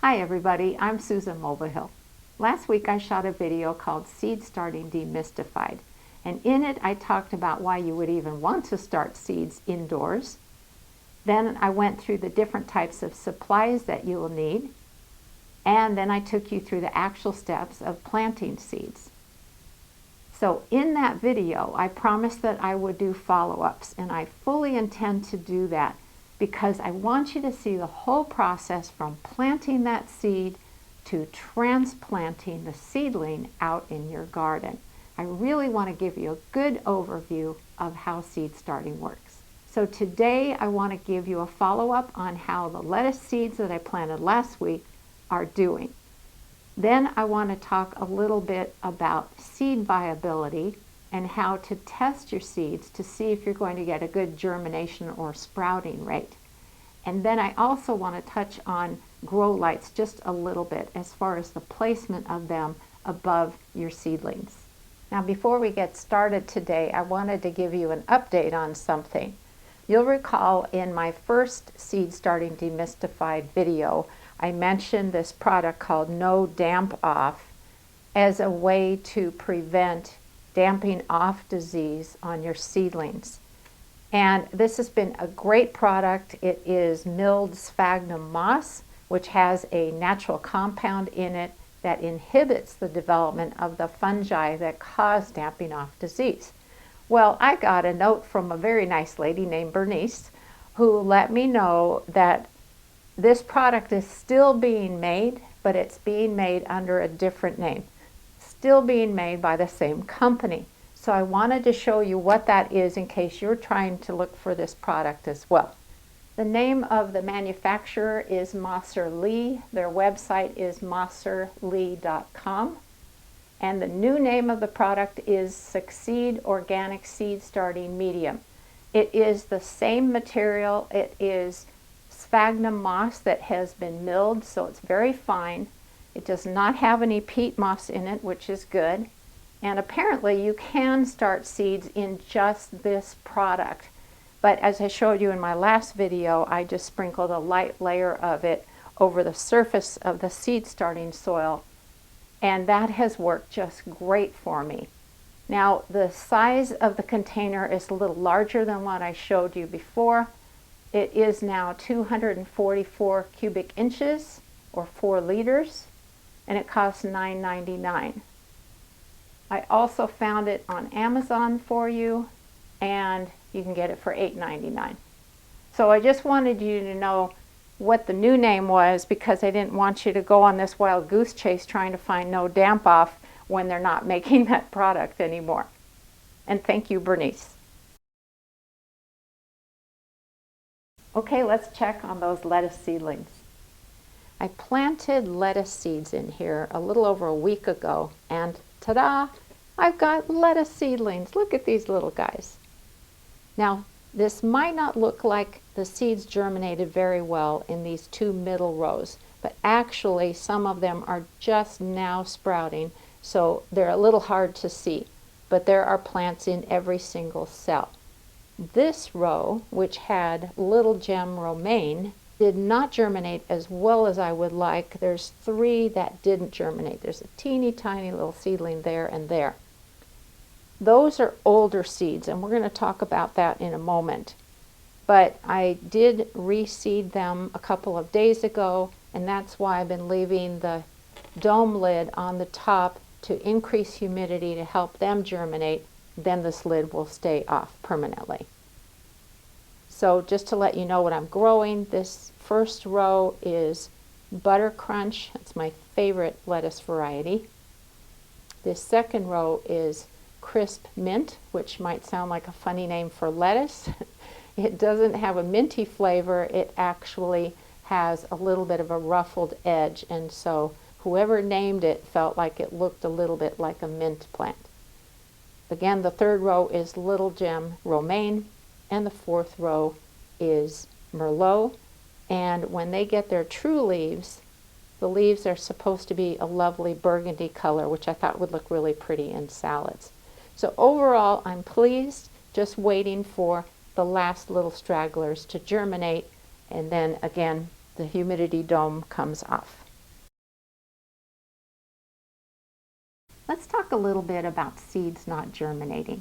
Hi everybody, I'm Susan Mulvihill. Last week I shot a video called Seed Starting Demystified, and in it I talked about why you would even want to start seeds indoors. Then I went through the different types of supplies that you will need, and then I took you through the actual steps of planting seeds. So in that video I promised that I would do follow-ups, and I fully intend to do that because I want you to see the whole process from planting that seed to transplanting the seedling out in your garden. I really want to give you a good overview of how seed starting works. So today I want to give you a follow-up on how the lettuce seeds that I planted last week are doing. Then I want to talk a little bit about seed viability and how to test your seeds to see if you're going to get a good germination or sprouting rate. And then I also want to touch on grow lights just a little bit as far as the placement of them above your seedlings. Now before we get started today, I wanted to give you an update on something. You'll recall in my first Seed Starting Demystified video, I mentioned this product called No Damp Off as a way to prevent damping off disease on your seedlings. And this has been a great product. It is milled sphagnum moss, which has a natural compound in it that inhibits the development of the fungi that cause damping off disease. Well, I got a note from a very nice lady named Bernice who let me know that this product is still being made, but it's being made under a different name. Still being made by the same company. So I wanted to show you what that is in case you're trying to look for this product as well. The name of the manufacturer is Mosser Lee. Their website is mosserlee.com. And the new name of the product is Succeed Organic Seed Starting Medium. It is the same material. It is sphagnum moss that has been milled, so it's very fine. It does not have any peat moss in it, which is good. And apparently you can start seeds in just this product. But as I showed you in my last video, I just sprinkled a light layer of it over the surface of the seed starting soil. And that has worked just great for me. Now the size of the container is a little larger than what I showed you before. It is now 244 cubic inches or 4 liters. And it costs $9.99. I also found it on Amazon for you, and you can get it for $8.99. So I just wanted you to know what the new name was because I didn't want you to go on this wild goose chase trying to find No Damp Off when they're not making that product anymore. And thank you, Bernice. Okay, let's check on those lettuce seedlings. I planted lettuce seeds in here a little over a week ago, and ta-da! I've got lettuce seedlings. Look at these little guys. Now, this might not look like the seeds germinated very well in these two middle rows, but actually some of them are just now sprouting, so they're a little hard to see, but there are plants in every single cell. This row, which had little gem romaine, did not germinate as well as I would like. There's 3 that didn't germinate. There's a teeny tiny little seedling there and there. Those are older seeds, and we're going to talk about that in a moment. But I did reseed them a couple of days ago, and that's why I've been leaving the dome lid on the top to increase humidity to help them germinate. Then this lid will stay off permanently. So just to let you know what I'm growing, this first row is Butter Crunch. That's my favorite lettuce variety. This second row is Crisp Mint, which might sound like a funny name for lettuce. It doesn't have a minty flavor. It actually has a little bit of a ruffled edge, and so whoever named it felt like it looked a little bit like a mint plant. Again, the third row is Little Gem Romaine, and the fourth row is Merlot. And when they get their true leaves, the leaves are supposed to be a lovely burgundy color, which I thought would look really pretty in salads. So overall, I'm pleased, just waiting for the last little stragglers to germinate, and then again, the humidity dome comes off. Let's talk a little bit about seeds not germinating.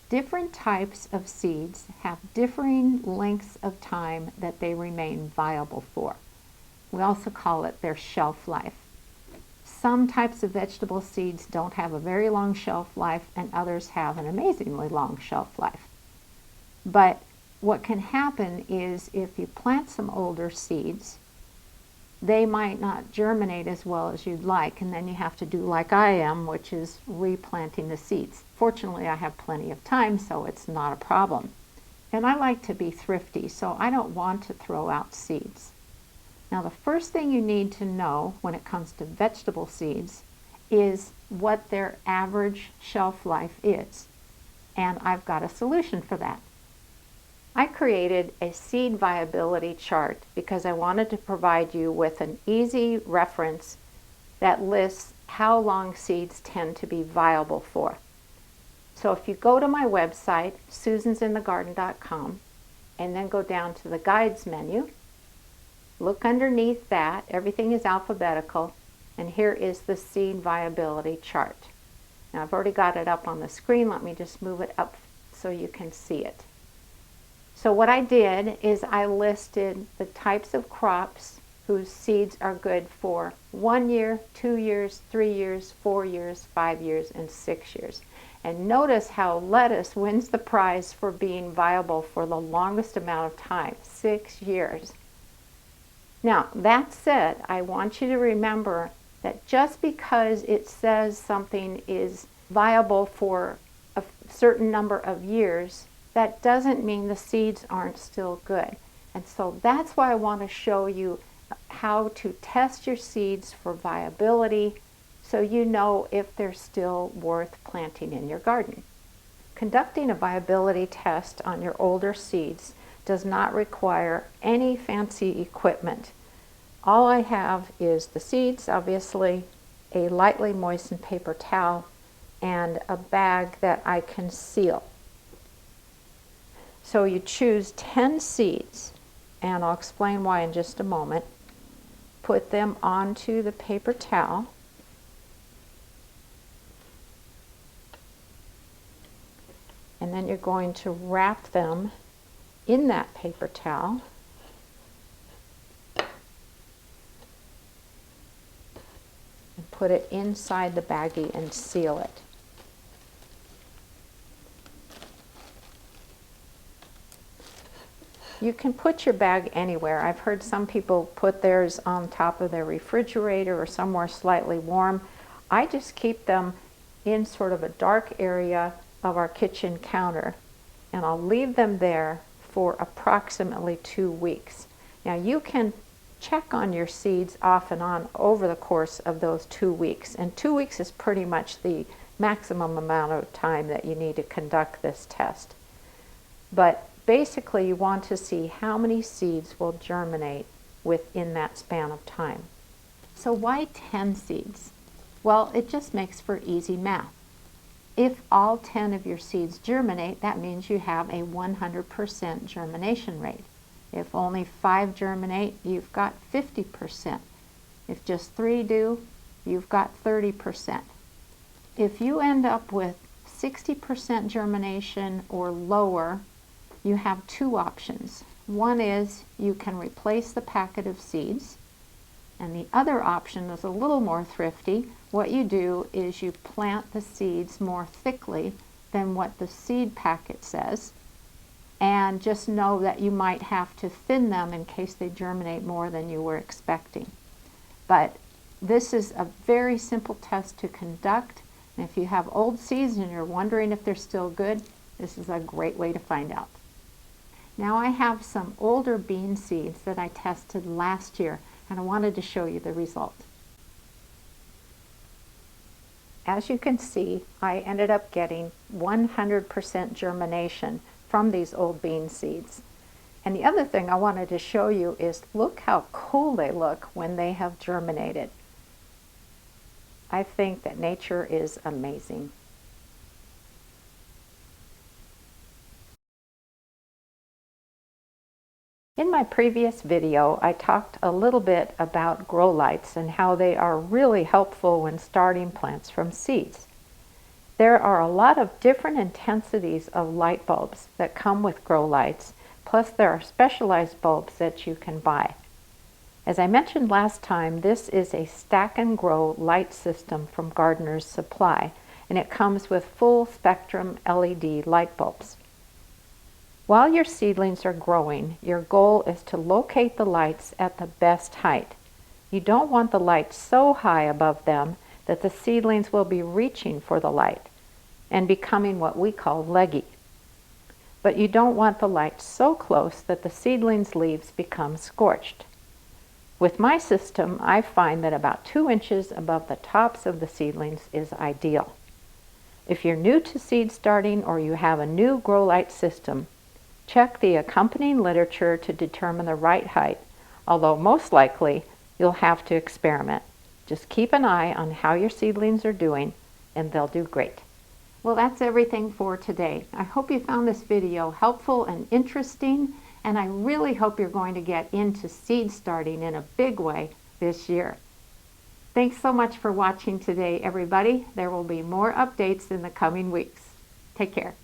Different types of seeds have differing lengths of time that they remain viable for. We also call it their shelf life. Some types of vegetable seeds don't have a very long shelf life, and others have an amazingly long shelf life. But what can happen is if you plant some older seeds, they might not germinate as well as you'd like, and then you have to do like I am, which is replanting the seeds. Fortunately, I have plenty of time, so it's not a problem. And I like to be thrifty, so I don't want to throw out seeds. Now, the first thing you need to know when it comes to vegetable seeds is what their average shelf life is. And I've got a solution for that. I created a seed viability chart because I wanted to provide you with an easy reference that lists how long seeds tend to be viable for. So if you go to my website, susansinthegarden.com, and then go down to the guides menu, look underneath that, everything is alphabetical, and here is the seed viability chart. Now I've already got it up on the screen. Let me just move it up so you can see it. So what I did is I listed the types of crops whose seeds are good for 1 year, 2 years, 3 years, 4 years, 5 years, and 6 years. And notice how lettuce wins the prize for being viable for the longest amount of time, 6 years. Now, that said, I want you to remember that just because it says something is viable for a certain number of years, that doesn't mean the seeds aren't still good. And so that's why I want to show you how to test your seeds for viability so you know if they're still worth planting in your garden. Conducting a viability test on your older seeds does not require any fancy equipment. All I have is the seeds, obviously, a lightly moistened paper towel, and a bag that I can seal. So you choose 10 seeds, and I'll explain why in just a moment. Put them onto the paper towel. And then you're going to wrap them in that paper towel. And put it inside the baggie and seal it. You can put your bag anywhere. I've heard some people put theirs on top of their refrigerator or somewhere slightly warm. I just keep them in sort of a dark area of our kitchen counter, and I'll leave them there for approximately 2 weeks. Now you can check on your seeds off and on over the course of those 2 weeks, and 2 weeks is pretty much the maximum amount of time that you need to conduct this test. But basically you want to see how many seeds will germinate within that span of time. So why 10 seeds? Well, it just makes for easy math. If all 10 of your seeds germinate, that means you have a 100% germination rate. If only 5 germinate, you've got 50%. If just 3 do, you've got 30%. If you end up with 60% germination or lower, you have 2 options. One is you can replace the packet of seeds, and the other option is a little more thrifty. What you do is you plant the seeds more thickly than what the seed packet says, and just know that you might have to thin them in case they germinate more than you were expecting. But this is a very simple test to conduct, and if you have old seeds and you're wondering if they're still good, this is a great way to find out. Now I have some older bean seeds that I tested last year, and I wanted to show you the result. As you can see, I ended up getting 100% germination from these old bean seeds. And the other thing I wanted to show you is look how cool they look when they have germinated. I think that nature is amazing. In my previous video, I talked a little bit about grow lights and how they are really helpful when starting plants from seeds. There are a lot of different intensities of light bulbs that come with grow lights, plus there are specialized bulbs that you can buy. As I mentioned last time, this is a stack and grow light system from Gardener's Supply, and it comes with full spectrum LED light bulbs. While your seedlings are growing, your goal is to locate the lights at the best height. You don't want the lights so high above them that the seedlings will be reaching for the light and becoming what we call leggy. But you don't want the lights so close that the seedlings' leaves become scorched. With my system, I find that about 2 inches above the tops of the seedlings is ideal. If you're new to seed starting or you have a new grow light system, check the accompanying literature to determine the right height, although most likely you'll have to experiment. Just keep an eye on how your seedlings are doing and they'll do great. Well, that's everything for today. I hope you found this video helpful and interesting, and I really hope you're going to get into seed starting in a big way this year. Thanks so much for watching today, everybody. There will be more updates in the coming weeks. Take care.